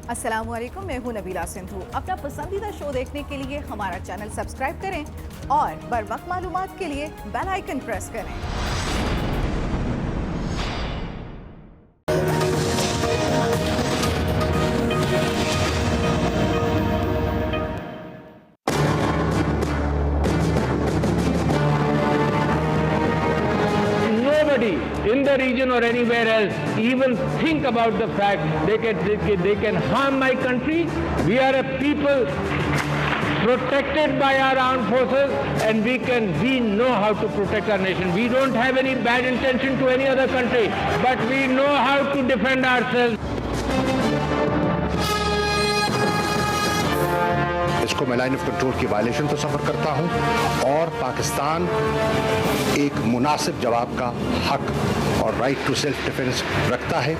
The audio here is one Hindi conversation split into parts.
अस्सलामुअलैकुम, मैं हूं नबीला सिंधु। अपना पसंदीदा शो देखने के लिए हमारा चैनल सब्सक्राइब करें और बर वक्त मालूमात के लिए बेल आइकन प्रेस करें। In the region or anywhere else even think about the fact they can harm my country. We are a people protected by our armed forces, and we know how to protect our nation. We don't have any bad intention to any other country, but we know how to defend ourselves. इसको मैं लाइन ऑफ कंट्रोल की वायलेशन तो सफर करता हूं, और पाकिस्तान एक मुनासिब जवाब का हक और राइट टू सेल्फ डिफेंस रखता है।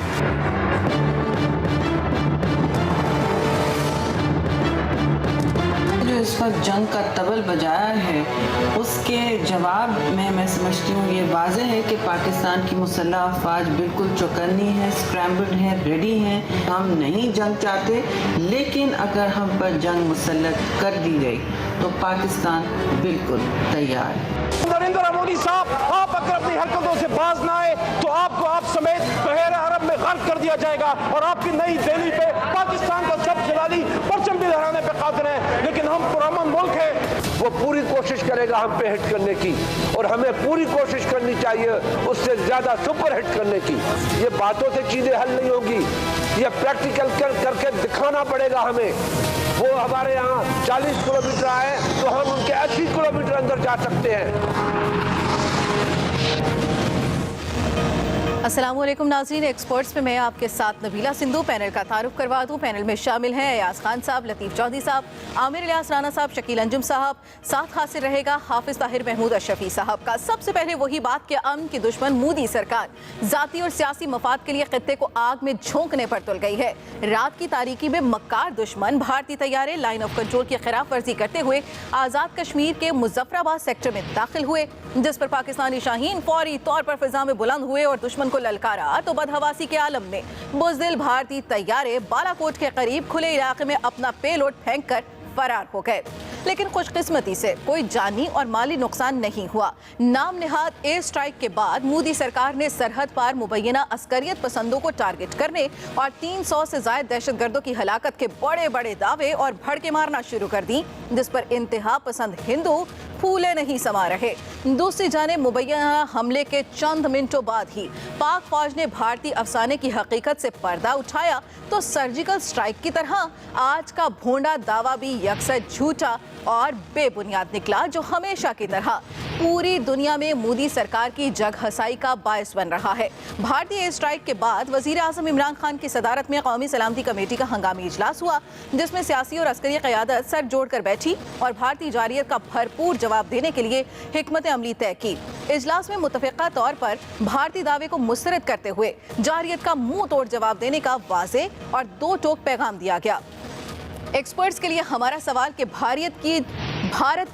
जो इस वक्त जंग का तबल बजाया है, उसके जवाब में मैं समझती हूँ ये वाज़ेह है कि पाकिस्तान की मुसल्लह अफ़वाज बिल्कुल चौकन्नी है, स्क्रैम्बल्ड है, रेडी हैं। हम नहीं जंग चाहते, लेकिन अगर हम पर जंग मुसल्लत कर दी गई तो पाकिस्तान बिल्कुल तैयार है। नरेंद्र मोदी साहब, आप अगर अपनी हरकतों से बाज ना आए तो आपको आप समेत बहरे अरब में गर्क कर दिया जाएगा, और आपकी नई दिल्ली पे पाकिस्तान का सब खिलाड़ी परचम भी लहराने पे कादिर हैं। लेकिन हम पुरअमन मुल्क है, वो पूरी कोशिश करेगा हम पे हिट करने की, और हमें पूरी कोशिश करनी चाहिए उससे ज्यादा सुपर हिट करने की। ये बातों से चीजें हल नहीं होगी, ये प्रैक्टिकल करके दिखाना पड़ेगा हमें। वो हमारे यहाँ 40 किलोमीटर आए तो हम उनके 80 किलोमीटर अंदर जा सकते हैं। अस्सलामुअलैकुम नाज़रीन, एक्सपर्ट्स में मैं आपके साथ नबीला सिंधु। पैनल का तारुफ करवा दूं। पैनल में शामिल हैं अयाज खान साहब, लतीफ़ चौधरी साहब, आमिर इलियास राना साहब, शकील अंजुम साहब। साथ हासिल रहेगा हाफिज ताहिर महमूद अशरफी साहब का। सबसे पहले वही बात कि अमन की दुश्मन मोदी सरकार जाती और सियासी मफाद के लिए खित्ते को आग में झोंकने पर तुल गई है। रात की तारीकी में मक्कार दुश्मन भारतीय तैयारे लाइन ऑफ कंट्रोल की खिलाफ वर्जी करते हुए आज़ाद कश्मीर के मुजफ्फराबाद सेक्टर में दाखिल हुए, जिस पर पाकिस्तानी शाहीन फौरी तौर पर फिजा में बुलंद हुए और दुश्मन को ललकारा। तो बदहवासी के आलम में बुज़दिल भारतीय तैयारे बालाकोट के करीब खुले इलाके में अपना पेलोड फेंक कर फरार हो गए। लेकिन खुशकिस्मती से कोई जानी और माली नुकसान नहीं हुआ। नाम निहाद एयर स्ट्राइक के बाद मोदी सरकार ने सरहद पार मुबैना अस्करियत पसंदों को टारगेट करने और 300 से ज्यादा दहशतगर्दों की हलाकत के बड़े बड़े दावे और भड़के मारना शुरू कर दी, जिस पर इंतहा पसंद हिंदू फूले नहीं समा रहे। दूसरी जानिब मुबैना हमले के चंद मिनटों बाद ही पाक फौज ने भारतीय अफसाने की हकीकत से पर्दा उठाया, तो सर्जिकल स्ट्राइक की तरह आज का भोंडा दावा भी यकसर झूठा और बेबुनियाद निकला, जो हमेशा की तरह पूरी दुनिया में मोदी सरकार की जग हसाई का बायस बन रहा है। भारतीय एयर स्ट्राइक के बाद वजीर आजम इमरान खान की सदारत में कौमी सलामती कमेटी का हंगामी इजलास हुआ, जिसमें सियासी और अस्करी क़यादत सर जोड़कर बैठी और भारतीय जारियत का भरपूर जवाब देने के लिए हिकमत अमली तय की। इजलास में मुतफ़िक़ा तौर पर भारतीय दावे को मुस्तरद करते हुए जारियत का मुंह तोड़ जवाब देने का वाज़े और दो टोक पैगाम दिया गया। एक्सपर्ट्स के लिए हमारा सवाल कि भारत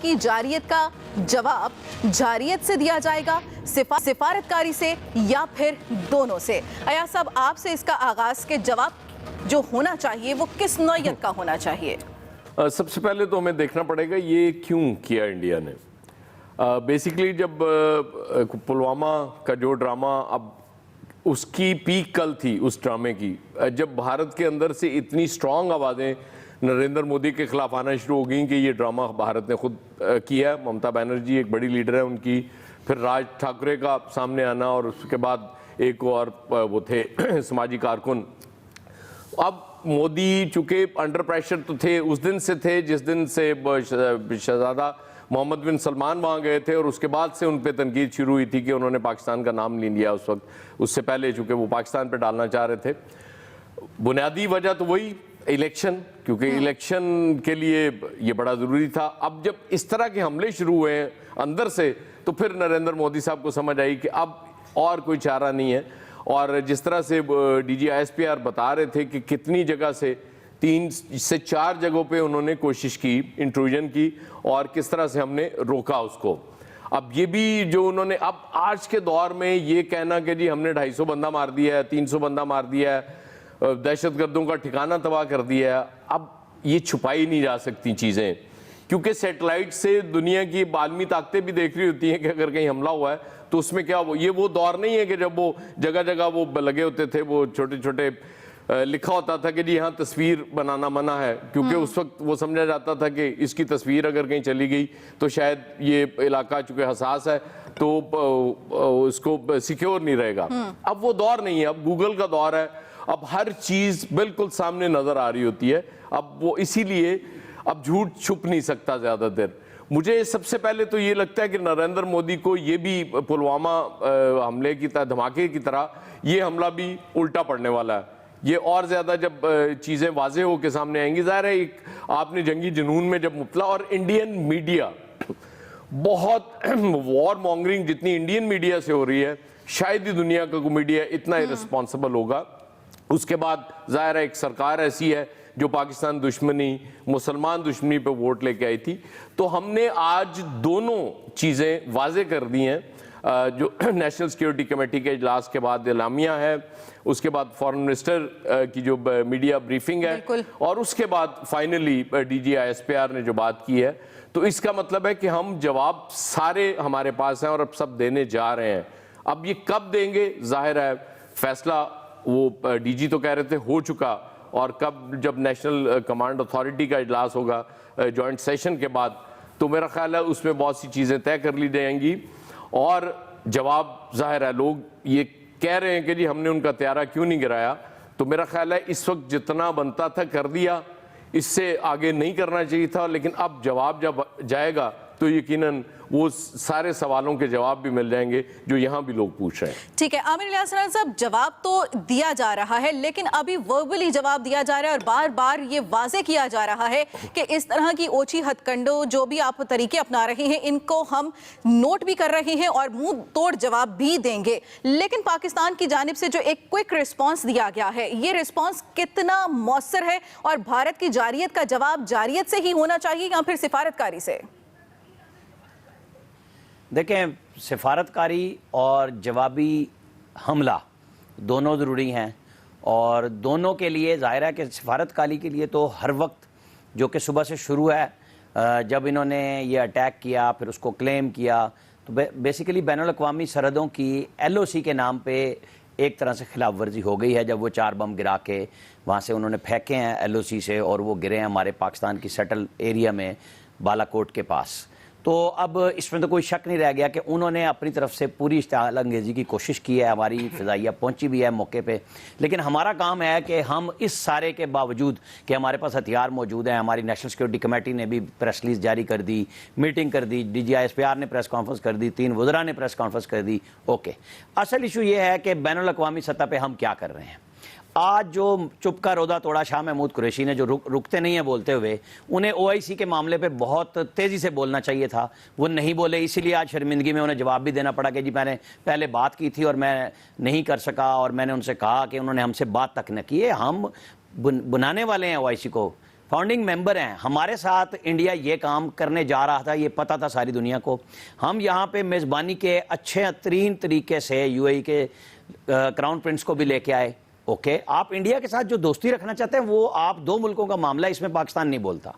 की जारियत का जवाब जारियत से दिया जाएगा, सिफारतकारी से, या फिर दोनों से। अयाज साहब, आपसे इसका आगाज के जवाब जो होना चाहिए वो किस नौयत का होना चाहिए? सबसे पहले तो हमें देखना पड़ेगा ये क्यों किया इंडिया ने। बेसिकली जब पुलवामा का जो ड्रामा, अब उसकी पीक कल थी उस ड्रामे की, जब भारत के अंदर से इतनी स्ट्रॉन्ग आवाज़ें नरेंद्र मोदी के खिलाफ आना शुरू हो गई कि ये ड्रामा भारत ने खुद किया है। ममता बनर्जी एक बड़ी लीडर है उनकी, फिर राज ठाकरे का सामने आना, और उसके बाद एक और वो थे समाजी कारकुन। अब मोदी चूँकि अंडर प्रेशर तो थे, उस दिन से थे जिस दिन से शहजादा मोहम्मद बिन सलमान वहाँ गए थे, और उसके बाद से उन पर तनकीद शुरू हुई थी कि उन्होंने पाकिस्तान का नाम नहीं लिया उस वक्त। उससे पहले चूँकि वो पाकिस्तान पर डालना चाह रहे थे। बुनियादी वजह तो वही इलेक्शन, क्योंकि इलेक्शन के लिए ये बड़ा ज़रूरी था। अब जब इस तरह के हमले शुरू हुए हैं अंदर से, तो फिर नरेंद्र मोदी साहब को समझ आई कि अब और कोई चारा नहीं है। और जिस तरह से DG ISPR बता रहे थे कि कितनी जगह से 3 से 4 जगहों पे उन्होंने कोशिश की, इंट्रूजन की, और किस तरह से हमने रोका उसको। अब ये भी जो उन्होंने, अब आज के दौर में ये कहना कि जी हमने 250 बंदा मार दिया है, 300 बंदा मार दिया है, दहशतगर्दों का ठिकाना तबाह कर दिया है। अब ये छुपाई नहीं जा सकती चीज़ें, क्योंकि सैटेलाइट से दुनिया की आलमी ताकतें भी देख रही होती हैं कि अगर कहीं हमला हुआ है तो उसमें क्या ये वो दौर नहीं है कि जब वो जगह जगह वो लगे होते थे, वो छोटे छोटे लिखा होता था कि जी यहाँ तस्वीर बनाना मना है, क्योंकि उस वक्त वो समझा जाता था कि इसकी तस्वीर अगर कहीं चली गई तो शायद ये इलाका चूंकि हसास है तो इसको सिक्योर नहीं रहेगा। अब वो दौर नहीं है, अब गूगल का दौर है, अब हर चीज़ बिल्कुल सामने नज़र आ रही होती है। अब वो इसीलिए अब झूठ छुप नहीं सकता ज़्यादा देर। मुझे सबसे पहले तो ये लगता है कि नरेंद्र मोदी को ये भी पुलवामा हमले की तरह, धमाके की तरह ये हमला भी उल्टा पड़ने वाला है। ये और ज़्यादा जब चीज़ें वाजे हो के सामने आएंगी, ज़ाहिर है एक आपने जंगी जुनून में जब मुबतला, और इंडियन मीडिया बहुत वॉर मॉन्गरिंग जितनी इंडियन मीडिया से हो रही है, शायद ही दुनिया का कोई मीडिया इतना इररिस्पॉन्सिबल होगा। उसके बाद ज़ाहिर है एक सरकार ऐसी है जो पाकिस्तान दुश्मनी, मुसलमान दुश्मनी पे वोट लेके आई थी। तो हमने आज दोनों चीज़ें वाजे कर दी हैं, जो नेशनल सिक्योरिटी कमेटी के इजलास के बाद एलामिया है, उसके बाद फॉरेन मिनिस्टर की जो मीडिया ब्रीफिंग है, और उसके बाद फाइनली DG ISPR ने जो बात की है। तो इसका मतलब है कि हम जवाब सारे हमारे पास हैं और अब सब देने जा रहे हैं। अब ये कब देंगे, जाहिर है फैसला वो DG तो कह रहे थे हो चुका, और कब जब नेशनल कमांड अथॉरिटी का इजलास होगा जॉइंट सेशन के बाद, तो मेरा ख्याल है उसमें बहुत सी चीज़ें तय कर ली जाएंगी। और जवाब जाहिर है लोग ये कह रहे हैं कि जी हमने उनका त्यारा क्यों नहीं गिराया, तो मेरा ख्याल है इस वक्त जितना बनता था कर दिया, इससे आगे नहीं करना चाहिए था। लेकिन अब जवाब जब जाएगा तो यकीनन वो सारे सवालों के जवाब भी मिल जाएंगे जो यहाँ भी लोग पूछ रहे हैं। ठीक है आमिर इलियास राना साहब, जवाब तो दिया जा रहा है, लेकिन अभी वर्बली जवाब दिया जा रहा है और बार बार ये वाजे किया जा रहा है कि इस तरह की ओछी हथकंडों जो भी आप तरीके अपना रहे हैं, इनको हम नोट भी कर रहे हैं और मुंह तोड़ जवाब भी देंगे। लेकिन पाकिस्तान की जानिब से जो एक क्विक रिस्पॉन्स दिया गया है, ये रिस्पॉन्स कितना मौसर है, और भारत की जारियत का जवाब जारियत से ही होना चाहिए या फिर सिफारतकारी से? देखें, सिफारतकारी और जवाबी हमला दोनों ज़रूरी हैं, और दोनों के लिए ज़ाहिर है कि सिफारतकारी के लिए तो हर वक्त जो कि सुबह से शुरू है, जब इन्होंने ये अटैक किया फिर उसको क्लेम किया, तो बेसिकली बैनुल-अक़वामी सरहदों की LOC के नाम पे एक तरह से खिलाफ वर्जी हो गई है। जब वो 4 बम गिरा के वहाँ से उन्होंने फेंके हैं LOC से, और वो गिरे हैं हमारे पाकिस्तान की सेटल एरिया में बालाकोट के पास। तो अब इसमें तो कोई शक नहीं रह गया कि उन्होंने अपनी तरफ से पूरी इश्तिहाल अंगेज़ी की कोशिश की है, हमारी फ़िज़ाइया पहुंची भी है मौके पे। लेकिन हमारा काम है कि हम इस सारे के बावजूद कि हमारे पास हथियार मौजूद हैं, हमारी नेशनल सिक्योरिटी कमेटी ने भी प्रेस रिलीज़ जारी कर दी, मीटिंग कर दी, DG ISPR ने प्रेस कॉन्फ्रेंस कर दी, 3 वज़रा ने प्रेस कॉन्फ्रेंस कर दी। ओके, असल इशू ये है कि बैनुल-अक़वामी सतह पर हम क्या कर रहे हैं। आज जो चुप का रोदा तोड़ा शाह महमूद कुरैशी ने, जो रुकते नहीं है बोलते हुए, उन्हें OIC के मामले पे बहुत तेज़ी से बोलना चाहिए था, वो नहीं बोले, इसीलिए आज शर्मिंदगी में उन्हें जवाब भी देना पड़ा कि जी मैंने पहले बात की थी और मैं नहीं कर सका, और मैंने उनसे कहा कि उन्होंने हमसे बात तक न की है। हम बुनाने वाले हैं OIC को, फाउंडिंग मेंबर हैं, हमारे साथ इंडिया ये काम करने जा रहा था, ये पता था सारी दुनिया को। हम यहाँ पे मेज़बानी के अच्छे तरीन तरीके से UAE के क्राउन प्रिंस को भी लेके आए। ओके, आप इंडिया के साथ जो दोस्ती रखना चाहते हैं वो आप 2 मुल्कों का मामला है, इसमें पाकिस्तान नहीं बोलता।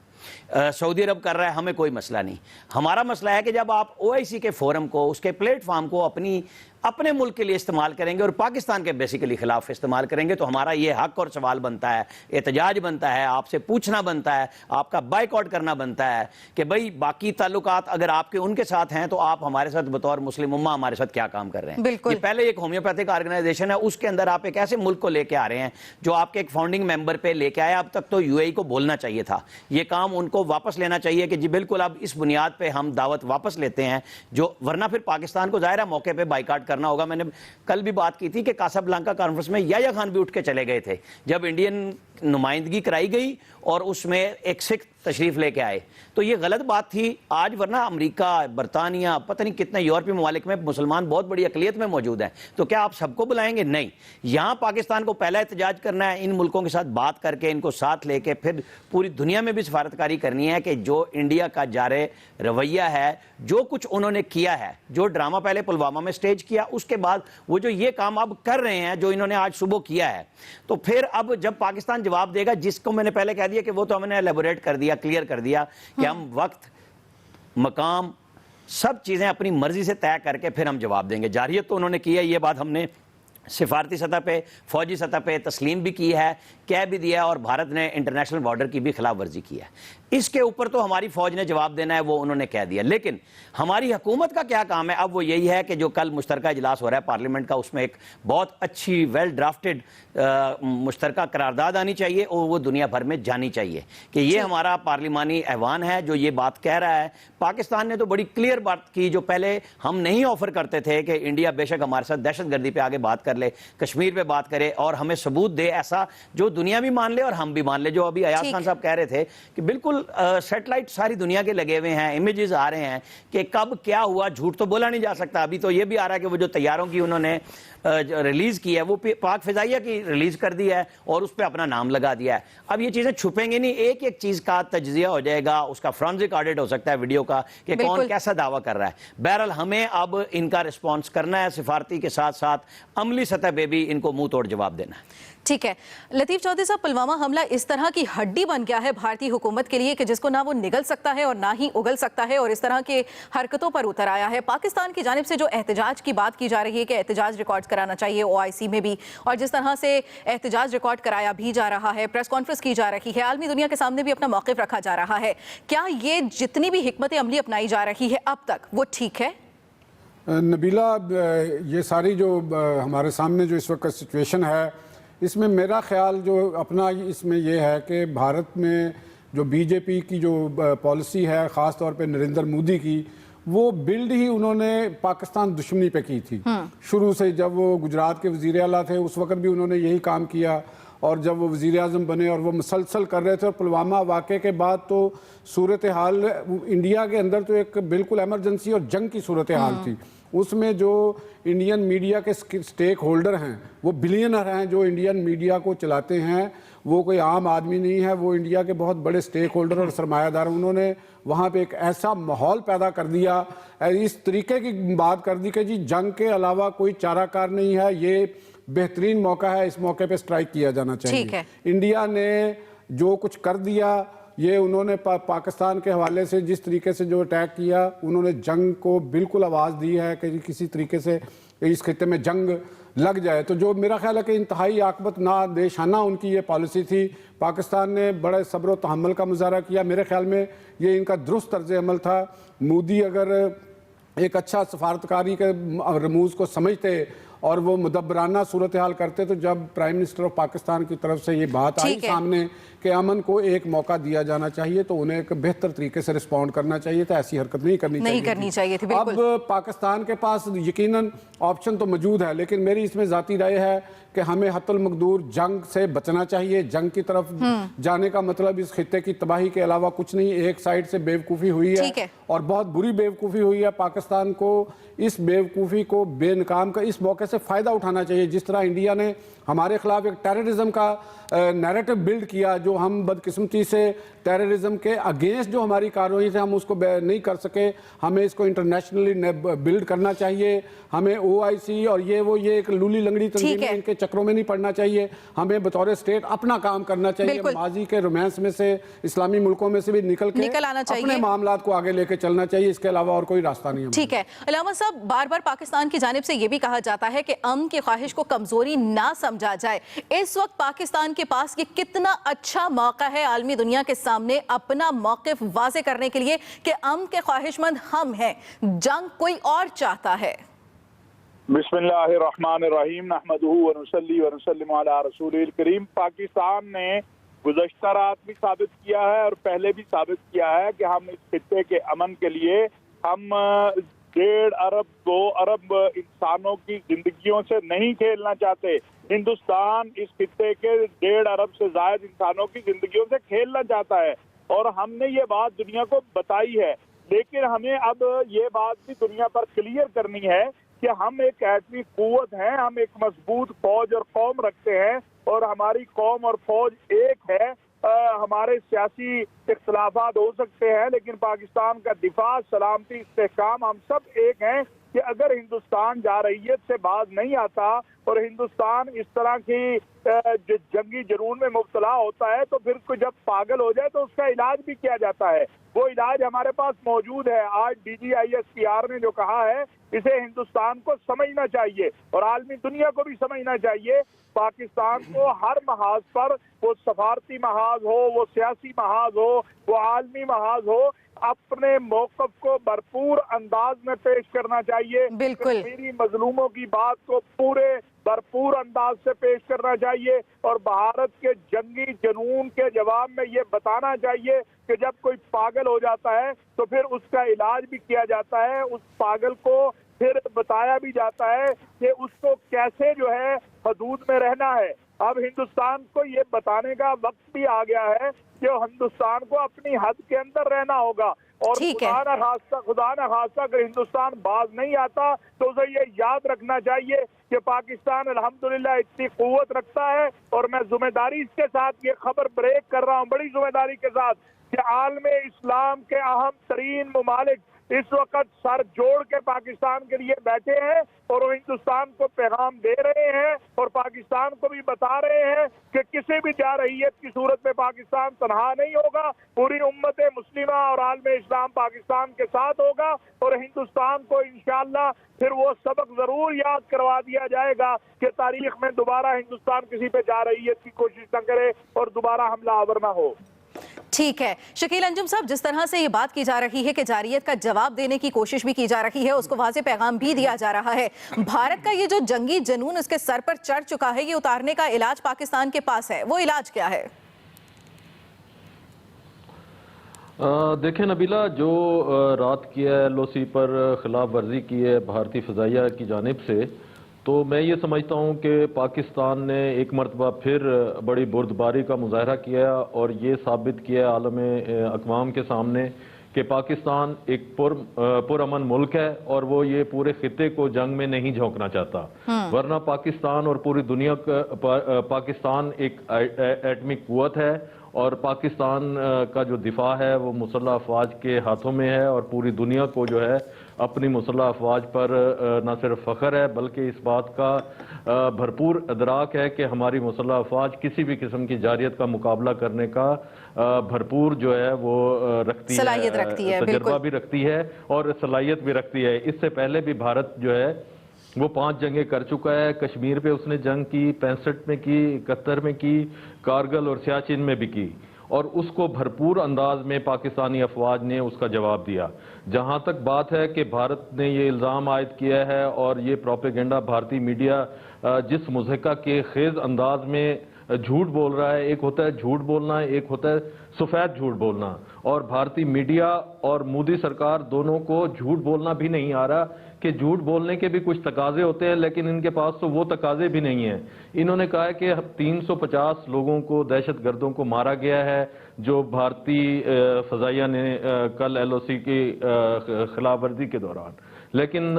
सऊदी अरब कर रहा है, हमें कोई मसला नहीं। हमारा मसला है कि जब आप OIC के फोरम को, उसके प्लेटफॉर्म को अपने मुल्क के लिए इस्तेमाल करेंगे और पाकिस्तान के बेसिकली खिलाफ इस्तेमाल करेंगे, तो हमारा ये हक और सवाल बनता है, एहतजाज बनता है, आपसे पूछना बनता है, आपका बाइकआउट करना बनता है कि भाई बाकी ताल्लुकात अगर आपके उनके साथ हैं तो आप हमारे साथ बतौर मुस्लिम उम्मा हमारे साथ क्या काम कर रहे हैं। ये पहले एक होम्योपैथिक ऑर्गेनाइजेशन है, उसके अंदर आप एक ऐसे मुल्क को लेके आ रहे हैं जो आपके एक फाउंडिंग मेंबर पे लेके आए। अब तक तो UAE को बोलना चाहिए था, ये काम उनको वापस लेना चाहिए कि जी बिल्कुल अब इस बुनियाद पे हम दावत वापस लेते हैं, जो वरना फिर पाकिस्तान को ज़ाहिर है मौके पे बाइकाट करना होगा। मैंने कल भी बात की थी कि कासाब्लांका कॉन्फ्रेंस में याह्या खान भी उठ के चले गए थे जब इंडियन नुमाइंदगी कराई गई और उसमें एक सिख तशरीफ लेके आए, तो ये गलत बात थी। आज वरना अमेरिका, बरतानिया, पता नहीं कितने यूरोपीय ममालिक में मुसलमान बहुत बड़ी अकलियत में मौजूद हैं, तो क्या आप सबको बुलाएंगे? नहीं। यहाँ पाकिस्तान को पहला एहतजाज करना है, इन मुल्कों के साथ बात करके, इनको साथ लेके फिर पूरी दुनिया में भी सफारतकारी करनी है कि जो इंडिया का जारे रवैया है, जो कुछ उन्होंने किया है, जो ड्रामा पहले पुलवामा में स्टेज किया, उसके बाद वो जो ये काम अब कर रहे हैं, जो इन्होंने आज सुबह किया है, तो फिर अब जब पाकिस्तान जवाब देगा, जिसको मैंने पहले कह दिया कि वो तो हमने एलेबोरेट कर दिया, क्लियर कर दिया कि हम वक्त, मकाम, सब चीजें अपनी मर्जी से तय करके फिर हम जवाब देंगे। जारियत तो उन्होंने की है, ये बात हमने सिफारती सतह पे, फौजी सतह पे तस्लीम भी की है, कह भी दिया है, और भारत ने इंटरनेशनल बॉर्डर की भी खिलाफ वर्जी की है। इसके ऊपर तो हमारी फौज ने जवाब देना है, वो उन्होंने कह दिया। लेकिन हमारी हुकूमत का क्या काम है अब? वो यही है कि जो कल मुश्तरका इजलास हो रहा है पार्लियामेंट का, उसमें एक बहुत अच्छी वेल ड्राफ्टेड मुश्तरका करारदाद आनी चाहिए और वो दुनिया भर में जानी चाहिए कि ये हमारा पार्लिमानी ऐवान है जो ये बात कह रहा है। पाकिस्तान ने तो बड़ी क्लियर बात की, जो पहले हम नहीं ऑफर करते थे कि इंडिया बेशक हमारे साथ दहशतगर्दी पे आगे बात कर ले, कश्मीर पे बात करे और हमें सबूत दे, ऐसा जो दुनिया भी मान ले और हम भी मान ले। जो अभी अयाज खान साहब कह रहे थे कि बिल्कुल सैटेलाइट सारी दुनिया के लगे हुए हैं, इमेजेस आ रहे हैं कि कब क्या हुआ, झूठ तो बोला नहीं जा सकता। अभी तो ये भी आ रहा है कि वो जो तैयारों की उन्होंने रिलीज की है, वो पाक फिजाइया की रिलीज कर दी है और उस पर अपना नाम लगा दिया है। अब ये चीजें छुपेंगे नहीं, एक एक चीज का तज्जिया हो जाएगा, उसका फोरेंसिक ऑडिट हो सकता है वीडियो का कि कौन कैसा दावा कर रहा है। बहरहाल हमें अब इनका रिस्पॉन्स करना है, सिफारती के साथ साथ अमली सतह पे भी इनको मुंह तोड़ जवाब देना है। ठीक है लतीफ चौधरी साहब, पुलवामा हमला इस तरह की हड्डी बन गया है भारतीय हुकूमत के लिए कि जिसको ना वो निगल सकता है और ना ही उगल सकता है, और इस तरह के हरकतों पर उतर आया है। पाकिस्तान की जानिब से जो एहतजाज की बात की जा रही है कि एहतजाज रिकॉर्ड कराना चाहिए OIC में भी, और जिस तरह से एहतजाज रिकॉर्ड कराया भी जा रहा है, प्रेस कॉन्फ्रेंस की जा रही है, आलमी दुनिया के सामने भी अपना मौक़िफ़ रखा जा रहा है, क्या ये जितनी भी हिकमत अमली अपनाई जा रही है अब तक वो ठीक है? नबीला, ये सारी जो हमारे सामने जो इस वक्त सिचुएशन है, इसमें मेरा ख्याल जो अपना इसमें यह है कि भारत में जो बीजेपी की जो पॉलिसी है, ख़ास तौर पे नरेंद्र मोदी की, वो बिल्ड ही उन्होंने पाकिस्तान दुश्मनी पे की थी। शुरू से जब वो गुजरात के वज़ीर आला थे उस वक्त भी उन्होंने यही काम किया, और जब वो वज़ीर आज़म बने और वो मुसलसल कर रहे थे, और पुलवामा वाक़े के बाद तो सूरत हाल इंडिया के अंदर तो एक बिल्कुल एमरजेंसी और जंग की सूरत हाल थी। उसमें जो इंडियन मीडिया के स्टेक होल्डर हैं वो बिलियनर हैं, जो इंडियन मीडिया को चलाते हैं वो कोई आम आदमी नहीं है, वो इंडिया के बहुत बड़े स्टेक होल्डर और सरमायादार। उन्होंने वहाँ पे एक ऐसा माहौल पैदा कर दिया, इस तरीके की बात कर दी कि जी जंग के अलावा कोई चाराकार नहीं है, ये बेहतरीन मौका है, इस मौके पे स्ट्राइक किया जाना चाहिए। इंडिया ने जो कुछ कर दिया, ये उन्होंने पाकिस्तान के हवाले से जिस तरीके से जो अटैक किया, उन्होंने जंग को बिल्कुल आवाज़ दी है कि किसी तरीके से इस खित्ते में जंग लग जाए। तो जो मेरा ख्याल है कि इंतहाई आकबत नादेशाना उनकी ये पॉलिसी थी। पाकिस्तान ने बड़े सब्र व तहम्मुल का मुजाहरा किया, मेरे ख्याल में ये इनका दुरुस्त तर्ज अमल था। मोदी अगर एक अच्छा सफारतकारी के रमूज़ को समझते और वो मुदब्बराना सूरत हाल करते, तो जब प्राइम मिनिस्टर ऑफ पाकिस्तान की तरफ से ये बात आई सामने कि अमन को एक मौका दिया जाना चाहिए, तो उन्हें एक बेहतर तरीके से रिस्पॉन्ड करना चाहिए था, ऐसी हरकत नहीं करनी चाहिए थी। अब पाकिस्तान के पास यकीनन ऑप्शन तो मौजूद है, लेकिन मेरी इसमें ज़ाती राय है कि हमें हत्तुल मकदूर जंग से बचना चाहिए। जंग की तरफ जाने का मतलब इस खित्ते की तबाही के अलावा कुछ नहीं। एक साइड से बेवकूफ़ी हुई है और बहुत बुरी बेवकूफ़ी हुई है। पाकिस्तान को इस बेवकूफ़ी को बेनकाम का इस मौके से फ़ायदा उठाना चाहिए। जिस तरह इंडिया ने हमारे खिलाफ एक टेररिज्म का नैरेटिव बिल्ड किया, जो हम बदकिस्मती से टेररिज्म के अगेंस्ट जो हमारी कार्रवाई थे हम उसको नहीं कर सके, हमें इसको इंटरनेशनली बिल्ड करना चाहिए। हमें OIC और ये एक लूली लंगड़ी तंजीम है, इनके चक्रों में नहीं पड़ना चाहिए। हमें बतौर स्टेट अपना काम करना चाहिए, माजी के रोमांस में से, इस्लामी मुल्कों में से भी निकल आना चाहिए, अपने मामलात को आगे लेके चलना चाहिए। इसके अलावा और कोई रास्ता नहीं है। ठीक है अलामा साहब, बार बार पाकिस्तान की जानिब से ये भी कहा जाता है कि अमन की ख्वाहिश को कमजोरी ना समझा जाए। इस वक्त पाकिस्तान के पास ये कितना अच्छा मौका है आलमी दुनिया के सामने अपना मौक़िफ़ वाज़े करने के लिए कि अमन के ख्वाहिशमंद हम हैं, जंग कोई और चाहता है। बिस्मिल्लाहिर्रहमानिर्रहीम, नहमदुहु व नुसल्ली व नुसल्लिमु अला रसूलिल करीम। पाकिस्तान ने गुज़श्ता रात भी साबित किया है और पहले भी साबित किया है कि हम इस खित्ते के अमन के लिए हम 1.5 अरब 2 अरब इंसानों की जिंदगियों से नहीं खेलना चाहते। हिंदुस्तान इस खित्ते के 1.5 अरब से ज्यादा इंसानों की जिंदगियों से खेलना चाहता है और हमने ये बात दुनिया को बताई है। लेकिन हमें अब ये बात भी दुनिया पर क्लियर करनी है कि हम एक एटमी कुव्वत हैं, हम एक मजबूत फौज और कौम रखते हैं और हमारी कौम और फौज एक है। हमारे सियासी इख्तलाफात हो सकते हैं लेकिन पाकिस्तान का दिफा, सलामती, इस्तेहकाम हम सब एक हैं कि अगर हिंदुस्तान जारहियत से बाज नहीं आता और हिंदुस्तान इस तरह की जंगी जुनून में मुब्तला होता है तो फिर कोई जब पागल हो जाए तो उसका इलाज भी किया जाता है। वो इलाज हमारे पास मौजूद है। आज DGISPR ने जो कहा है इसे हिंदुस्तान को समझना चाहिए और आलमी दुनिया को भी समझना चाहिए। पाकिस्तान को हर महाज पर, वो सफारती महाज हो, वो सियासी महाज हो, वो आलमी महाज हो, अपने मौक़िफ़ को भरपूर अंदाज में पेश करना चाहिए। बिल्कुल। कश्मीरी मजलूमों की बात को पूरे भरपूर अंदाज से पेश करना चाहिए और भारत के जंगी जुनून के जवाब में ये बताना चाहिए कि जब कोई पागल हो जाता है तो फिर उसका इलाज भी किया जाता है। उस पागल को फिर बताया भी जाता है कि उसको कैसे जो है हदूद में रहना है। अब हिंदुस्तान को ये बताने का वक्त भी आ गया है कि हिंदुस्तान को अपनी हद के अंदर रहना होगा और खुदा न खास्ता अगर हिंदुस्तान बाज नहीं आता तो उसे ये याद रखना चाहिए कि पाकिस्तान अल्हम्दुलिल्लाह इतनी कुव्वत रखता है। और मैं जिम्मेदारी के साथ ये खबर ब्रेक कर रहा हूँ, बड़ी जिम्मेदारी के साथ, कि आलमे इस्लाम के अहम तरीन मुमालिक इस वक्त सर जोड़ के पाकिस्तान के लिए बैठे हैं और वो हिंदुस्तान को पैगाम दे रहे हैं और पाकिस्तान को भी बता रहे हैं कि किसी भी जारहियत की सूरत में पाकिस्तान तनहा नहीं होगा। पूरी उम्मत मुस्लिमा और आलमे इस्लाम पाकिस्तान के साथ होगा और हिंदुस्तान को इंशाअल्लाह फिर वो सबक जरूर याद करवा दिया जाएगा कि तारीख में दोबारा हिंदुस्तान किसी पे जारहियत की कोशिश न करे और दोबारा हमला आवर न हो। ठीक है शकील अंजुम साहब, जिस तरह से ये बात की जा रही है कि जारियत का जवाब देने की कोशिश भी की जा रही है, उसको वाज़े पैगाम भी दिया जा रहा है। भारत का ये जो जंगी जुनून इसके सर पर चढ़ चुका है, ये उतारने का इलाज पाकिस्तान के पास है, वो इलाज क्या है? देखें नबीला, जो रात की है LOC पर खिलाफ वर्जी की है भारतीय फ़ज़ाइया की जानिब से, तो मैं ये समझता हूँ कि पाकिस्तान ने एक मरतबा फिर बड़ी बुर्दबारी का मुजाहरा किया और ये साबित किया आलम अक़वाम के सामने कि पाकिस्तान एक पुरअमन मुल्क है और वो ये पूरे खित्ते को जंग में नहीं झोंकना चाहता। वरना पाकिस्तान और पूरी दुनिया पाकिस्तान एक एटमी कुव्वत है और पाकिस्तान का जो दिफा है वो मुसल्लह अफवाज के हाथों में है और पूरी दुनिया को जो है अपनी मुसल्लह अफवाज पर न सिर्फ फ़ख्र है बल्कि इस बात का भरपूर इदराक है कि हमारी मुसल्लह अफवाज किसी भी किस्म की जारियत का मुकाबला करने का भरपूर जो है वो रखती है, तजर्बा भी रखती है और सलाहियत भी रखती है। इससे पहले भी भारत जो है वो 5 जंगें कर चुका है। कश्मीर पे उसने जंग की, 65 में की, 71 में की, कारगिल और सियाचिन में भी की और उसको भरपूर अंदाज में पाकिस्तानी अफवाज ने उसका जवाब दिया। जहां तक बात है कि भारत ने ये इल्ज़ाम आयद किया है और ये प्रोपेगेंडा भारतीय मीडिया जिस मुज़हिका के खेज अंदाज में झूठ बोल रहा है, एक होता है झूठ बोलना, एक होता है सफ़ेद झूठ बोलना, और भारतीय मीडिया और मोदी सरकार दोनों को झूठ बोलना भी नहीं आ रहा कि झूठ बोलने के भी कुछ तकाजे होते हैं, लेकिन इनके पास तो वो तकाजे भी नहीं हैं। इन्होंने कहा है कि 350 लोगों को, दहशतगर्दों को मारा गया है जो भारतीय फ़ज़ाइया ने कल LOC की खिलाफ वर्जी के दौरान, लेकिन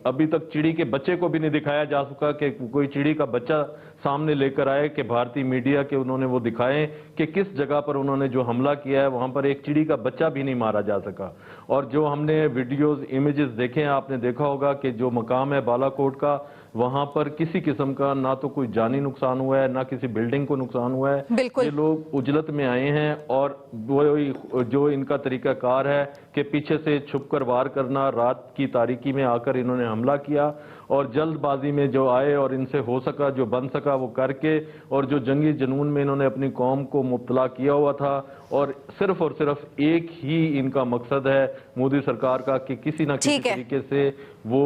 अभी तक चिड़ी के बच्चे को भी नहीं दिखाया जा सका कि कोई चिड़ी का बच्चा सामने लेकर आए कि भारतीय मीडिया के उन्होंने वो दिखाएं कि किस जगह पर उन्होंने जो हमला किया है वहां पर एक चिड़ी का बच्चा भी नहीं मारा जा सका। और जो हमने वीडियोस, इमेजेस देखे हैं, आपने देखा होगा कि जो मकाम है बालाकोट का, वहां पर किसी किस्म का ना तो कोई जानी नुकसान हुआ है ना किसी बिल्डिंग को नुकसान हुआ है। ये लोग उजलत में आए हैं और वो जो इनका तरीकाकार है कि पीछे से छुपकर वार करना, रात की तारीकी में आकर इन्होंने हमला किया और जल्दबाजी में जो आए और इनसे हो सका जो बन सका वो करके, और जो जंगी जुनून में इन्होंने अपनी कौम को मुब्तला किया हुआ था और सिर्फ एक ही इनका मकसद है मोदी सरकार का कि किसी ना किसी तरीके से वो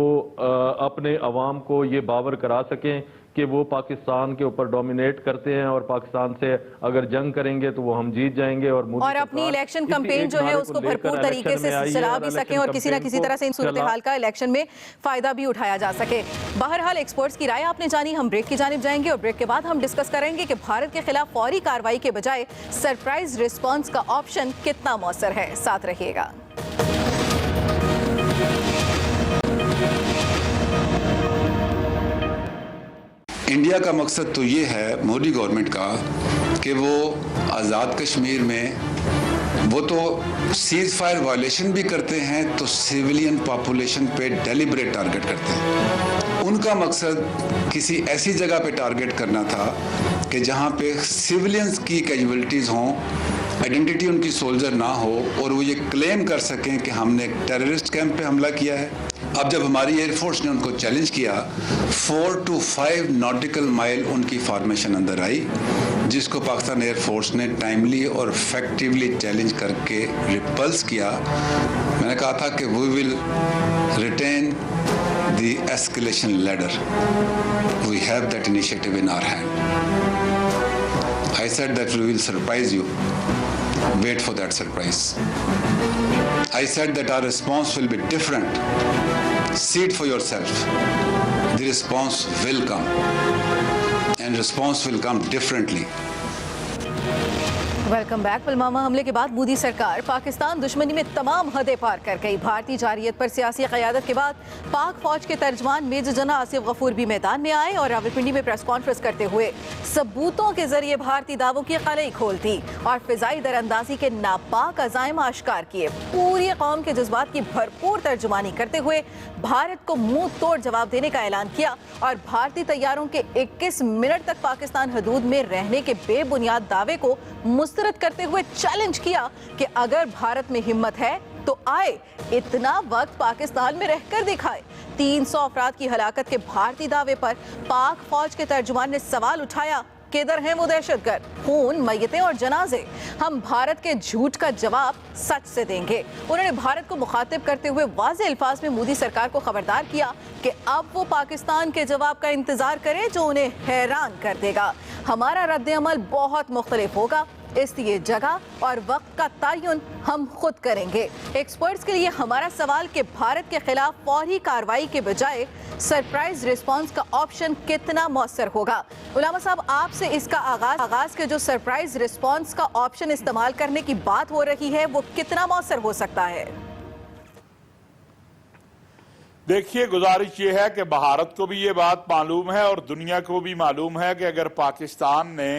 अपने अवाम को ये बावर करा सकें कि वो पाकिस्तान के ऊपर डोमिनेट करते हैं और पाकिस्तान से अगर जंग करेंगे तो वो हम जीत जाएंगे और मोदी और अपनी इलेक्शन कैंपेन जो है उसको भरपूर तरीके से चला भी सकें और किसी ना किसी तरह से इन सूरत हाल का इलेक्शन में फायदा भी उठाया जा सके। बहरहाल एक्सपर्ट्स की राय आपने जानी, हम ब्रेक की जानिब जाएंगे और ब्रेक के बाद हम डिस्कस करेंगे कि भारत के खिलाफ फौरी कार्रवाई के बजाय सरप्राइज रिस्पॉन्स का ऑप्शन कितना मौसर है। साथ रहिएगा। इंडिया का मकसद तो ये है मोदी गवर्नमेंट का कि वो आज़ाद कश्मीर में वो तो सीज फायर वायलेशन भी करते हैं तो सिविलियन पॉपुलेशन पे डेलिब्रेट टारगेट करते हैं। उनका मकसद किसी ऐसी जगह पे टारगेट करना था कि जहाँ पे सिविलियंस की कैजुअलिटीज़ हों, आइडेंटिटी उनकी सोल्जर ना हो और वो ये क्लेम कर सकें कि हमने एक टेररिस्ट कैंप पे हमला किया है। अब जब हमारी एयरफोर्स ने उनको चैलेंज किया, 4 to 5 नॉटिकल माइल उनकी फॉर्मेशन अंदर आई, जिसको पाकिस्तान एयरफोर्स ने टाइमली और इफेक्टिवली चैलेंज करके रिपल्स किया। मैंने कहा था कि we will retain the escalation ladder, we have that initiative in our hand. I said that we will surprise you, wait for that surprise. I said that our response will be different. See it for yourself. The response will come, and response will come differently. Welcome back. Pulwama हमले के बाद मोदी सरकार पाकिस्तान दुश्मनी में तमाम हदें पार कर गई। भारतीय जारियत पर सियासी क़यादत के बाद पाक फौज के तर्जमान मेजर जनरल आसिफ गफूर भी मैदान में आए और रावलपिंडी में प्रेस कॉन्फ्रेंस करते हुए सबूतों के जरिए भारतीय दावों की कलई खोल दी और फिजाई दरअंदाजी के नापाक अज़ाइम आश्कार किए। पूरी कौम के जज्बात की भरपूर तर्जुमानी करते हुए भारत को मुंह तोड़ जवाब देने का ऐलान किया और भारतीय तैयारों के 21 मिनट तक पाकिस्तान हदूद में रहने के बेबुनियाद दावे को मुस्तरद करते हुए चैलेंज किया कि अगर भारत में हिम्मत है तो आए, इतना वक्त पाकिस्तान में रहकर दिखाए। 300 अफराद की हलाकत के भारतीय दावे पर पाक फौज के तर्जुमान ने सवाल उठाया, किधर हैं वो दहशतगर्द, खून, मैयतें और जनाजे? हम भारत के झूठ का जवाब सच से देंगे। उन्होंने भारत को मुखातिब करते हुए वाज़ेह अल्फाज में मोदी सरकार को खबरदार किया कि अब वो पाकिस्तान के जवाब का इंतजार करें जो उन्हें हैरान कर देगा। हमारा रद्द-ए-अमल बहुत मुख्तलिफ होगा, इसलिए जगह और वक्त का तयन हम खुद करेंगे। एक्सपर्ट्स के लिए हमारा सवाल कि भारत के खिलाफ फौरी कार्रवाई के बजाय सरप्राइज रिस्पांस का ऑप्शन कितना मौसर होगा। उलामा साहब, आपसे इसका आगाज के जो सरप्राइज रिस्पांस का ऑप्शन इस्तेमाल करने की बात हो रही है वो कितना मौसर हो सकता है? देखिए, गुजारिश ये है कि भारत को भी ये बात मालूम है और दुनिया को भी मालूम है कि अगर पाकिस्तान ने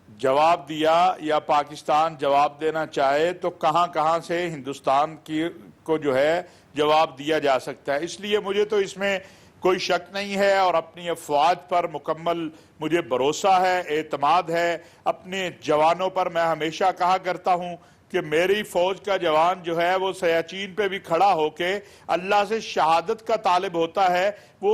जवाब दिया या पाकिस्तान जवाब देना चाहे तो कहां से हिंदुस्तान को जो है जवाब दिया जा सकता है। इसलिए मुझे तो इसमें कोई शक नहीं है और अपनी अफवाज पर मुकम्मल मुझे भरोसा है, एतमाद है। अपने जवानों पर मैं हमेशा कहा करता हूं कि मेरी फौज का जवान जो है वो सियाचिन पे भी खड़ा होके अल्लाह से शहादत का तालिब होता है। वो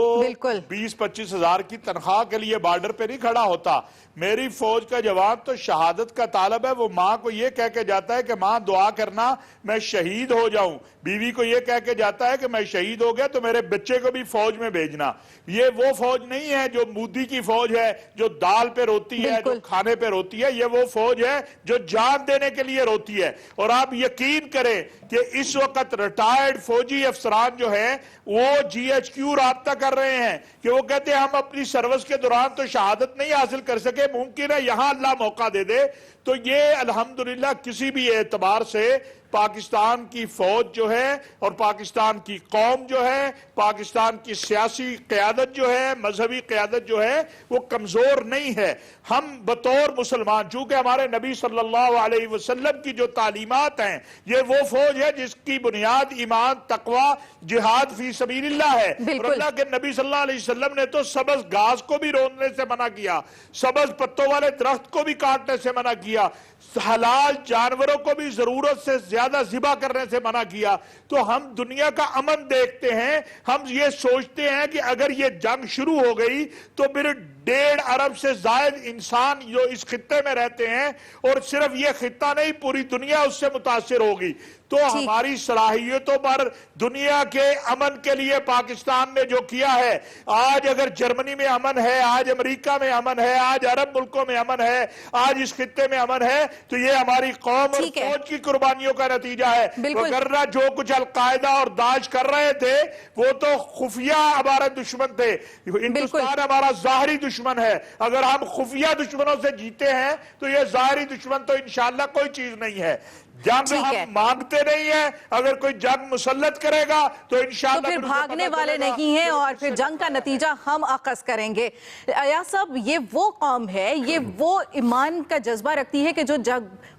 20-25 हज़ार की तनख्वाह के लिए बॉर्डर पे नहीं खड़ा होता। मेरी फौज का जवान तो शहादत का तालिब है। वो माँ को ये कह के जाता है कि माँ दुआ करना मैं शहीद हो जाऊं, बीवी को ये कह के जाता है कि मैं शहीद हो गया तो मेरे बच्चे को भी फौज में भेजना। ये वो फौज नहीं है जो मोदी की फौज है, जो दाल पे रोती है, जो खाने पे रोती है। ये वो फौज है जो जान देने के लिए रोती है। और आप यकीन करें कि इस वक्त रिटायर्ड फौजी अफसरान जो है वो GHQ राब्ता कर रहे हैं कि वो कहते हैं हम अपनी सर्विस के दौरान तो शहादत नहीं हासिल कर सके, मुमकिन है यहां अल्लाह मौका दे दे। तो ये अल्हम्दुलिल्लाह किसी भी एतबार से पाकिस्तान की फौज जो है और पाकिस्तान की कौम जो है, पाकिस्तान की सियासी क़यादत जो है, मजहबी क़यादत जो है वो कमजोर नहीं है। हम बतौर मुसलमान, चूंकि हमारे नबी सल्लल्लाहु अलैहि वसल्लम की जो तालीमात हैं, ये वो फौज है जिसकी बुनियाद ईमान, तकवा, जिहाद फी सबीलिल्लाह है। और अल्लाह के नबी सल्लल्लाहु अलैहि वसल्लम ने तो सबज घास को भी रोंदने से मना किया, सबज पत्तों वाले दरख्त को भी काटने से मना किया, हलाल जानवरों को भी जरूरत से ज्यादा ज़िबा करने से मना किया। तो हम दुनिया का अमन देखते हैं, हम ये सोचते हैं कि अगर ये जंग शुरू हो गई तो फिर 1.5 अरब से जायद इंसान जो इस खित्ते में रहते हैं, और सिर्फ ये खित्ता नहीं पूरी दुनिया उससे मुतासिर होगी। तो हमारी सलाहियतों पर दुनिया के अमन के लिए पाकिस्तान ने जो किया है, आज अगर जर्मनी में अमन है, आज अमेरिका में अमन है, आज अरब मुल्कों में अमन है, आज इस खित्ते में अमन है, तो ये हमारी कौम और फौज की कुर्बानियों का नतीजा है। वरना जो कुछ अलकायदा और दाइश कर रहे थे वो तो खुफिया हमारे दुश्मन थे। हिंदुस्तान हमारा जाहिरी दुश्मन है। अगर हम खुफिया दुश्मनों से जीते हैं तो ये जाहिरी दुश्मन तो इंशाअल्लाह कोई चीज नहीं है। जंग हम मांगते नहीं है, अगर कोई जंग मुसल्लत करेगा तो इंशाअल्लाह तो फिर भागने वाले नहीं हैं और फिर जंग का नतीजा हम अकस करेंगे। अयाज साहब, ये वो कौम है, ये वो ईमान का जज्बा रखती है कि जो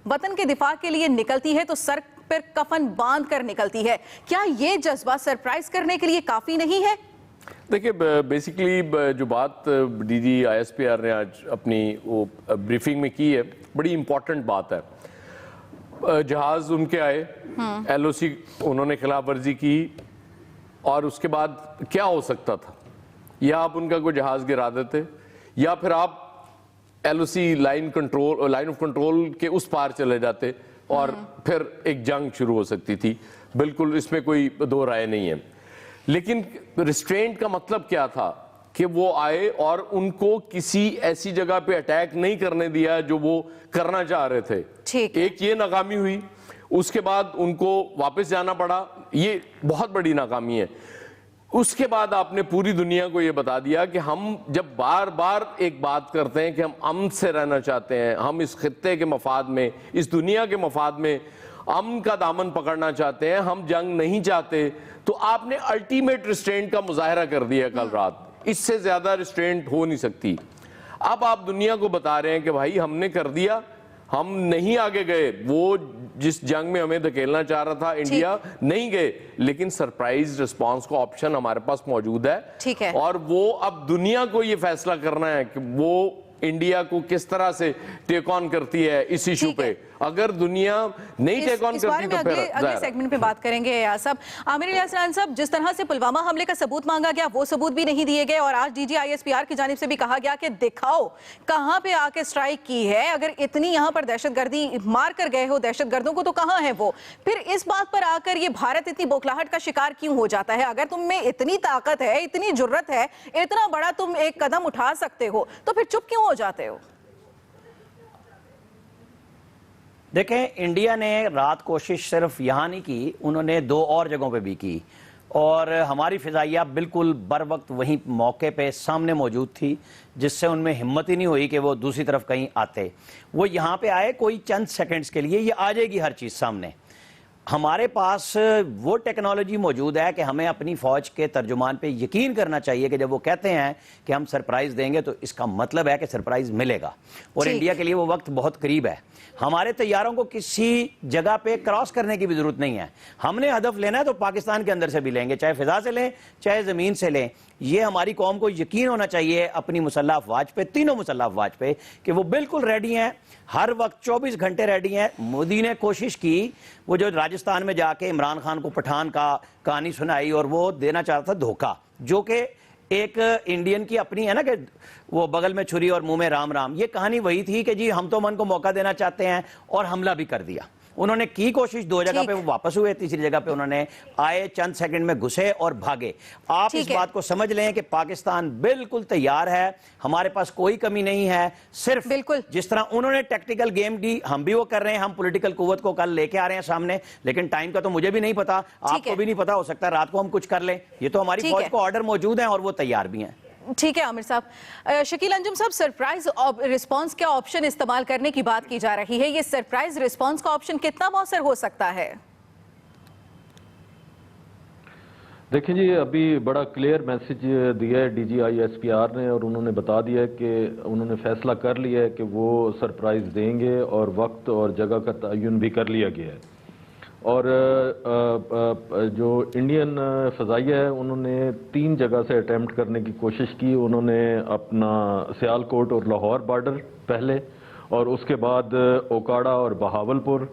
वतन के दिफा के लिए निकलती है तो सर पर कफन बांध कर निकलती है। क्या ये जज्बा सरप्राइज करने के लिए काफी नहीं है? देखिए, बेसिकली जो बात डीजी ISPR ने आज अपनी वो ब्रीफिंग में की है, बड़ी इंपॉर्टेंट बात है। जहाज उनके आए, LOC उन्होंने खिलाफ वर्जी की, और उसके बाद क्या हो सकता था? या आप उनका कोई जहाज गिरा देते, या फिर आप LOC लाइन ऑफ कंट्रोल के उस पार चले जाते और फिर एक जंग शुरू हो सकती थी। बिल्कुल, इसमें कोई दो राय नहीं है। लेकिन रिस्ट्रेंट का मतलब क्या था कि वो आए और उनको किसी ऐसी जगह पे अटैक नहीं करने दिया जो वो करना चाह रहे थे। एक ये नाकामी हुई, उसके बाद उनको वापस जाना पड़ा, ये बहुत बड़ी नाकामी है। उसके बाद आपने पूरी दुनिया को ये बता दिया कि हम जब बार बार एक बात करते हैं कि हम अमन से रहना चाहते हैं, हम इस खित्ते के मफाद में, इस दुनिया के मफाद में अमन का दामन पकड़ना चाहते हैं, हम जंग नहीं चाहते, तो आपने अल्टीमेट रिस्ट्रेंट का मुजाहरा कर दिया कल रात। इससे ज्यादा रिस्ट्रेंट हो नहीं सकती। अब आप दुनिया को बता रहे हैं कि भाई हमने कर दिया, हम नहीं आगे गए, वो जिस जंग में हमें धकेलना चाह रहा था इंडिया, नहीं गए, लेकिन सरप्राइज रिस्पांस का ऑप्शन हमारे पास मौजूद है। और वो अब दुनिया को ये फैसला करना है कि वो इंडिया को किस तरह से टेक ऑन करती है इस इशू पे। अगर दुनिया नहीं टेक ऑन करती तो फिर अगले सेगमेंट पे बात करेंगे। यार साहब, आमिर इलियास राना साहब, जिस तरह से पुलवामा हमले का सबूत मांगा गया वो सबूत भी नहीं दिए गए, और आज DG ISPR की जानिब से भी कहा गया कि दिखाओ कहां पे आके स्ट्राइक की है। अगर इतनी यहां पर दहशतगर्दी मार कर गए हो दहशतगर्दों को, तो कहां है वो? फिर इस बात पर आकर ये भारत इतनी बौखलाहट का शिकार क्यों हो जाता है? अगर तुम में इतनी ताकत है, इतनी जुर्रत है, इतना बड़ा तुम एक कदम उठा सकते हो, तो फिर चुप क्यों हो जाते हो? देखें, इंडिया ने रात कोशिश सिर्फ यहाँ नहीं की, उन्होंने 2 और जगहों पे भी की, और हमारी फिजाइया बिल्कुल बर वक्त वहीं मौके पे सामने मौजूद थी, जिससे उनमें हिम्मत ही नहीं हुई कि वो दूसरी तरफ कहीं आते। वो यहाँ पे आए कोई चंद सेकंड्स के लिए, ये आ जाएगी हर चीज़ सामने। हमारे पास वो टेक्नोलॉजी मौजूद है कि हमें अपनी फौज के तर्जुमान पे यकीन करना चाहिए कि जब वो कहते हैं कि हम सरप्राइज देंगे तो इसका मतलब है कि सरप्राइज मिलेगा, और इंडिया के लिए वो वक्त बहुत करीब है। हमारे तैयारों को किसी जगह पे क्रॉस करने की भी जरूरत नहीं है। हमने हदफ लेना है तो पाकिस्तान के अंदर से भी लेंगे, चाहे फिजा से लें चाहे जमीन से लें। ये हमारी कौम को यकीन होना चाहिए अपनी मुसल्लह अफवाज पे, तीनों मुसल्लह अफवाज पे, कि वो बिल्कुल रेडी हैं, हर वक्त 24 घंटे रेडी हैं। मोदी ने कोशिश की, वो जो राजस्थान में जाके इमरान खान को पठान का कहानी सुनाई और वो देना चाहता था धोखा, जो कि एक इंडियन की अपनी है ना कि वो बगल में छुरी और मुंह में राम राम, ये कहानी वही थी कि जी हम तो अमन को मौका देना चाहते हैं, और हमला भी कर दिया। उन्होंने की कोशिश 2 जगह पे, वो वापस हुए, तीसरी जगह पे उन्होंने आए, चंद सेकंड में घुसे और भागे। आप इस बात को समझ लें कि पाकिस्तान बिल्कुल तैयार है, हमारे पास कोई कमी नहीं है। सिर्फ बिल्कुल जिस तरह उन्होंने टैक्टिकल गेम दी, हम भी वो कर रहे हैं, हम पॉलिटिकल कुव्वत को कल लेके आ रहे हैं सामने, लेकिन टाइम का तो मुझे भी नहीं पता, आपको भी नहीं पता, हो सकता है रात को हम कुछ कर लें। ये तो हमारी फौज को ऑर्डर मौजूद है और वो तैयार भी हैं। ठीक है आमिर साहब। शकील अंजुम साहब, सरप्राइज रिस्पांस का ऑप्शन इस्तेमाल करने की बात की जा रही है, ये सरप्राइज रिस्पांस का ऑप्शन कितना मौसर हो सकता है? देखिए जी, अभी बड़ा क्लियर मैसेज दिया है DG ISPR ने, और उन्होंने बता दिया है कि उन्होंने फैसला कर लिया है कि वो सरप्राइज देंगे, और वक्त और जगह का तयन भी कर लिया गया है। और जो इंडियन फ़ज़ाइया है उन्होंने 3 जगह से अटैम्प्ट करने की कोशिश की। उन्होंने अपना सियालकोट और लाहौर बॉर्डर पहले, और उसके बाद ओकाड़ा और बहावलपुर,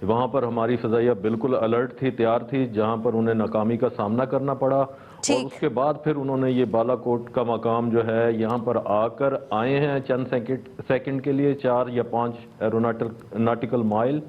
वहाँ पर हमारी फ़ज़ाइया बिल्कुल अलर्ट थी, तैयार थी, जहाँ पर उन्हें नाकामी का सामना करना पड़ा। और उसके बाद फिर उन्होंने ये बालाकोट का मकाम जो है यहाँ पर आकर आए हैं चंद सेकंड के लिए, 4 या 5 एरोनॉटिकल माइल,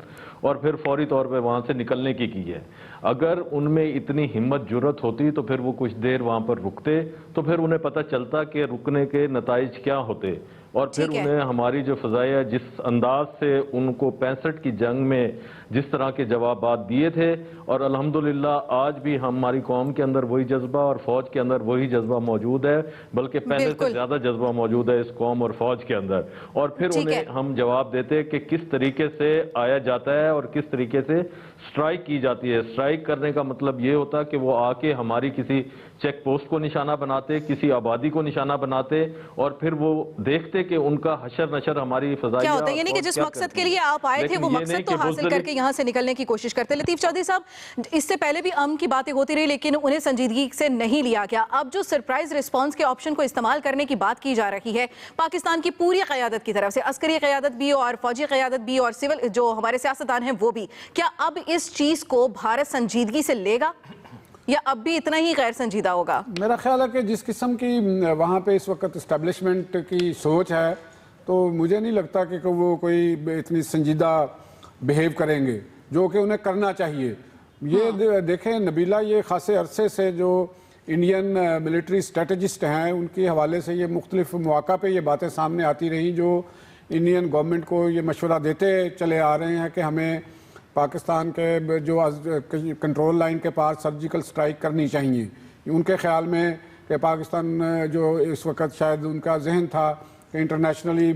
और फिर फौरी तौर पे वहाँ से निकलने की है। अगर उनमें इतनी हिम्मत जुर्रत होती तो फिर वो कुछ देर वहाँ पर रुकते, तो फिर उन्हें पता चलता कि रुकने के नताइज क्या होते, और फिर उन्हें हमारी जो फ़ज़ाइया जिस अंदाज से उनको 65 की जंग में जिस तरह के जवाबात दिए थे, और अल्हम्दुलिल्लाह आज भी हमारी कौम के अंदर वही जज्बा और फौज के अंदर वही जज्बा मौजूद है, बल्कि पहले से ज़्यादा जज्बा मौजूद है इस कौम और फौज के अंदर। और फिर उन्हें हम जवाब देते कि किस तरीके से आया जाता है और किस तरीके से स्ट्राइक की जाती है। स्ट्राइक करने का मतलब ये होता कि वो आके हमारी किसी चेक पोस्ट को निशाना बनाते, किसी आबादी को निशाना बनाते, और फिर वो देखते कि उनका हशर नशर हमारी फ़ज़ाइया क्या होता है, यानी कि जिस मकसद के लिए आप आए थे वो मकसद तो हासिल करके यहाँ से निकलने की कोशिश करते। लतीफ चौधरी साहब, इससे पहले भी अमन की बातें होती रही लेकिन उन्हें संजीदगी से नहीं लिया गया। अब जो सरप्राइज रिस्पांस के ऑप्शन को इस्तेमाल करने की बात की जा रही है पाकिस्तान की पूरी क़यादत की तरफ से, अस्करी क़यादत भी और फौजी क़यादत भी और सिविल जो हमारे सियासतदान हैं वो भी, क्या अब इस चीज़ को भारत संजीदगी से लेगा या अब भी इतना ही गैर संजीदा होगा? मेरा ख्याल है कि जिस किस्म की वहाँ पे इस वक्त इस्टेब्लिशमेंट की सोच है, तो मुझे नहीं लगता कि वो कोई इतनी संजीदा बिहेव करेंगे, जो कि उन्हें करना चाहिए। ये देखें नबीला, ये खासे अरसे से जो इंडियन मिलिट्री स्ट्रेटजिस्ट हैं उनके हवाले से ये मुख्तलिफ मौक़ा पे ये बातें सामने आती रहीं, जो इंडियन गवर्नमेंट को ये मशवरा देते चले आ रहे हैं कि हमें पाकिस्तान के जो कंट्रोल लाइन के पार सर्जिकल स्ट्राइक करनी चाहिए। उनके ख्याल में कि पाकिस्तान जो इस वक्त शायद उनका जहन था कि इंटरनेशनली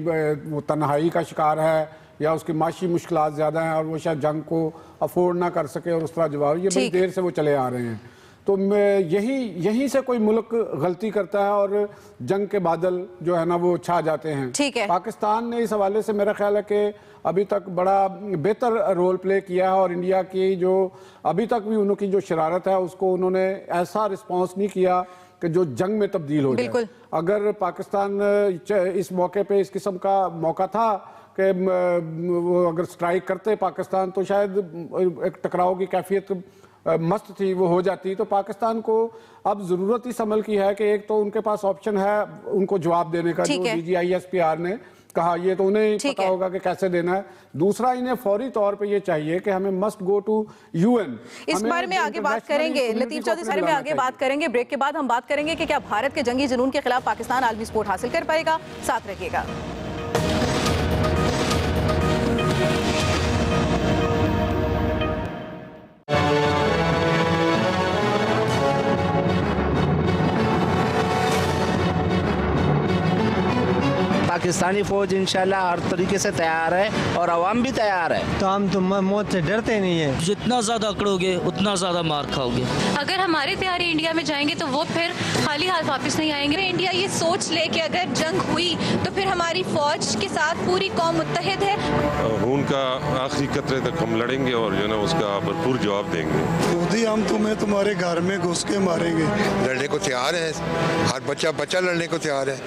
वो तन्हाई का शिकार है या उसकी माशी मुश्किलात ज़्यादा हैं और वो शायद जंग को अफोर्ड ना कर सके, और उस तरह जवाब ये बड़ी देर से वो चले आ रहे हैं। तो यहीं से कोई मुल्क गलती करता है और जंग के बादल जो है ना वो छा जाते हैं। पाकिस्तान ने इस हवाले से मेरा ख्याल है कि अभी तक बड़ा बेहतर रोल प्ले किया है, और इंडिया की जो अभी तक भी उनकी जो शरारत है उसको उन्होंने ऐसा रिस्पॉन्स नहीं किया कि जो जंग में तब्दील हो जाए। अगर पाकिस्तान इस मौके पे इस किस्म का मौका था कि वो अगर स्ट्राइक करते पाकिस्तान, तो शायद एक टकराव की कैफियत मस्त थी वो हो जाती। तो पाकिस्तान को अब ज़रूरत इस अमल की है कि एक तो उनके पास ऑप्शन है उनको जवाब देने का, जो DGISPR ने कहा, ये तो उन्हें पता होगा कि कैसे देना है। दूसरा, इन्हें फौरी तौर पे ये चाहिए कि हमें मस्ट गो टू UN। इस बारे में आगे बात करेंगे लतीफ चौधरी, सारे में आगे बात करेंगे। ब्रेक के बाद हम बात करेंगे कि क्या भारत के जंगी जुनून के खिलाफ पाकिस्तान आलमी सपोर्ट हासिल कर पाएगा। साथ रखिएगा। पाकिस्तानी फौज इंशाल्लाह हर तरीके से तैयार है और अवाम भी तैयार है। तो हम तो मौत से डरते नहीं है। जितना ज्यादा अकड़ोगे उतना ज्यादा मार खाओगे। अगर हमारे तैयारी इंडिया में जाएंगे तो वो फिर खाली हाथ वापस नहीं आएंगे। इंडिया ये सोच ले कि अगर जंग हुई तो फिर हमारी फौज के साथ पूरी कौम मुत्तहिद है। उनका आखिरी कतरे तक हम लड़ेंगे और जो ना उसका भरपूर जवाब देंगे। मोदी, हम तुम्हें तुम्हारे घर में घुस के मारेंगे। लड़ने को तैयार है, हर बच्चा लड़ने को तैयार है।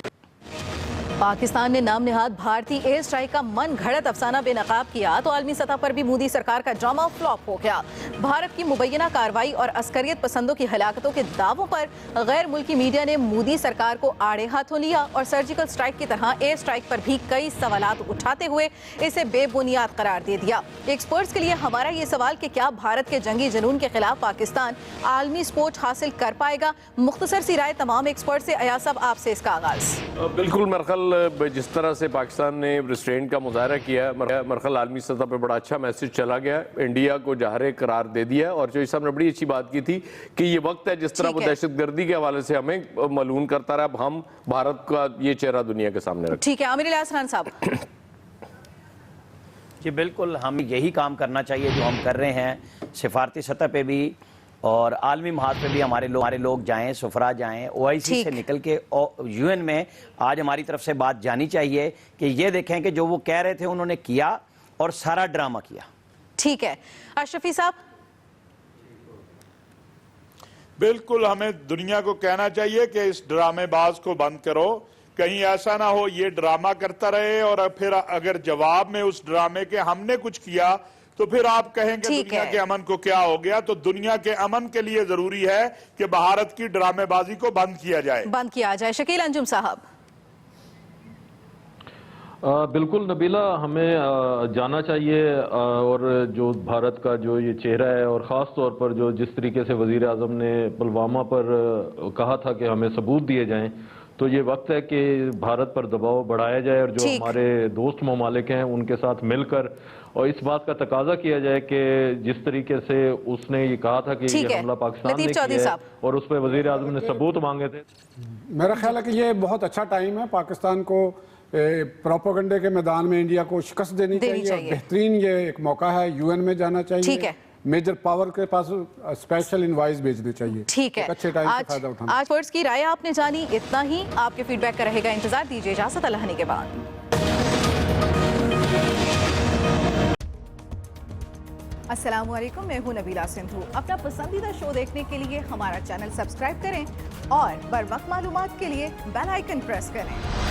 पाकिस्तान ने नाम निहाद भारतीय एयर स्ट्राइक का मन घड़त अफसाना बेनकाब किया तो आलमी सतह पर भी मोदी सरकार का ड्रामा फ्लॉप हो गया। भारत की मुबैना कार्रवाई और अस्करियत पसंदों की हलाकतों के दावों पर गैर मुल्की मीडिया ने मोदी सरकार को आड़े हाथों लिया और सर्जिकल स्ट्राइक की तरह एयर स्ट्राइक पर भी कई सवालात उठाते हुए इसे बेबुनियाद करार दे दिया। एक्सपर्ट्स के लिए हमारा ये सवाल कि क्या भारत के जंगी जुनून के खिलाफ पाकिस्तान आलमी सपोर्ट हासिल कर पाएगा? मुख्तसर सी राय तमाम एक्सपर्ट से। अयाज साहब, आपसे इसका आगाज। बिल्कुल मरकल, जिस तरह से पाकिस्तान ने रिस्ट्रेंट का मुजाहरा किया, मरकल आलमी सतह पर बड़ा अच्छा मैसेज चला गया, इंडिया को जहरे करार दे दिया। और जो साहब ने बड़ी अच्छी बात की थी कि ये वक्त है जिस तरह वो दहशतगर्दी के हवाले से हमें मलून करता रहा, अब हम भारत का ये चेहरा दुनिया के सामने रखें। ठीक है, आमिर इलियास राना साहब। जी बिल्कुल, हम यही काम करना चाहिए जो हम कर रहे हैं। सिफारती सतह पे भी और आलमी महाज पे भी हमारे लोग जाएं, सफरा जाएं, OIC से निकल के UN में आज हमारी तरफ से बात जानी चाहिए कि ये देखें कि जो वो कह रहे थे उन्होंने किया और सारा ड्रामा किया। ठीक है, अशरफी साहब। बिल्कुल, हमें दुनिया को कहना चाहिए कि इस ड्रामेबाज को बंद करो, कहीं ऐसा ना हो ये ड्रामा करता रहे और फिर अगर जवाब में उस ड्रामे के हमने कुछ किया तो फिर आप कहेंगे ठीक दुनिया है। के अमन को क्या हो गया। तो दुनिया के अमन के लिए जरूरी है कि भारत की ड्रामेबाजी को बंद किया जाए। बंद किया जाए। शकील अंजुम साहब। बिल्कुल नबीला, हमें जाना चाहिए और जो भारत का जो ये चेहरा है, और ख़ास तौर पर जो जिस तरीके से वज़ीर आज़म ने पुलवामा पर कहा था कि हमें सबूत दिए जाएं, तो ये वक्त है कि भारत पर दबाव बढ़ाया जाए और जो हमारे दोस्त ममालिक हैं उनके साथ मिलकर और इस बात का तकाजा किया जाए कि जिस तरीके से उसने ये कहा था कि ये हमला पाकिस्तान ने किया है और उस पर वज़ीर आज़म ने सबूत मांगे थे। मेरा ख्याल है कि ये बहुत अच्छा टाइम है पाकिस्तान को प्रोपेगेंडे के मैदान में इंडिया को शिकस्त देनी चाहिए और बेहतरीन ये एक मौका है। यूएन में जाना चाहिए। ठीक है। मेजर पावर के पास स्पेशल इनवाइस भेजने चाहिए। ठीक है। अच्छे टाइम से फायदा उठाना। आज एक्सपर्ट्स की राय आपने जानी, इतना ही। आपके फीडबैक का रहेगा इंतजार। दीजिए इजाजत, अल्लाह ने के बाद। अस्सलाम वालेकुम, मैं हूं नबीला सिंधु। अपना पसंदीदा शो देखने के लिए हमारा चैनल सब्सक्राइब करें और बर वक्त मालूमात के लिए बेल आइकन प्रेस करें।